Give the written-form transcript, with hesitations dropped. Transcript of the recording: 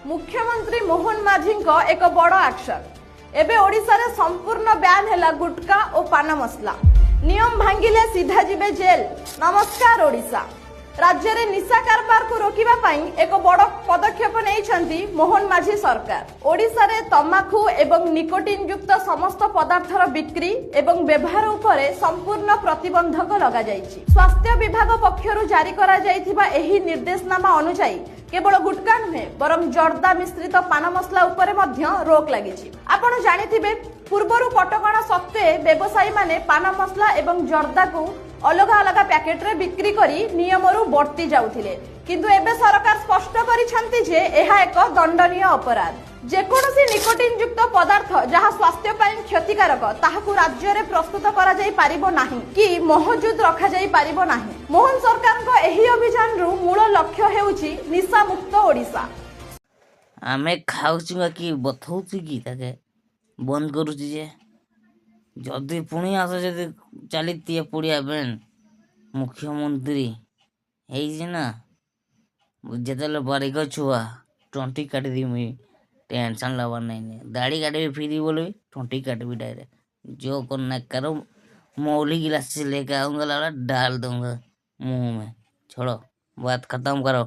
मुख्यमंत्री मोहन माझी एक बड़ एक्शन एबे ओडिशा रे संपूर्ण बैन है गुटका और पान मसला नियम भांगिले सीधा जीवे जेल। नमस्कार ओडिशा राज्य रे निशा कारबार को रोकिबा पई एक बड़ पदक्षेप नेइछंती मोहन माझी सरकार। ओडिशा रे तंबाकू एवं निकोटिन युक्त समस्त पदार्थर बिक्री एवं व्यवहार उपरे संपूर्ण प्रतिबंधक लगा जायछि। स्वास्थ्य विभाग पक्षरु जारी करा जायथिबा एही निर्देशनामा अनुसार केवल गुटका नुहे बरं जर्दा मिश्रित पान मसला उपरे मध्य रोक लागिछि। आपण जानिथिबे पूर्वरु कटकणा सत्वे व्यवसायी माने पान मसला एवं जर्दा को अलग अलग पैकेट रे बिक्री करी नियमरु बर्ती जाउथिले, किंतु एबे सरकार स्पष्ट करिसंती जे एहा एक दंडनीय अपराध। जेकोसी निकोटिन युक्त पदार्थ जहाँ स्वास्थ्य पई क्षतिकारक ताहाकु राज्य रे प्रस्तुत करा जाई पारिबो नाही कि महजूद रखा जाई पारिबो नाही। मोहन सरकार को एही अभियान रु मूल लक्ष्य हेउची निशा मुक्त ओडिशा। आमे खाउछु कि बथौछु कि ताके बंद करूची जे जदि पुणी आस जदि चली पड़िया बेन मुख्यमंत्री ना जिते बारिक छुआ टंटी काटदी मुई टेंशन लबार नहीं दाढ़ी काटबी फ्री बोले टंटी काटबी डायरेक्ट जो करना करो मौली गिलास से लेके आऊंगा डाल दूंगा मुंह में। छोड़ो बात खत्म करो।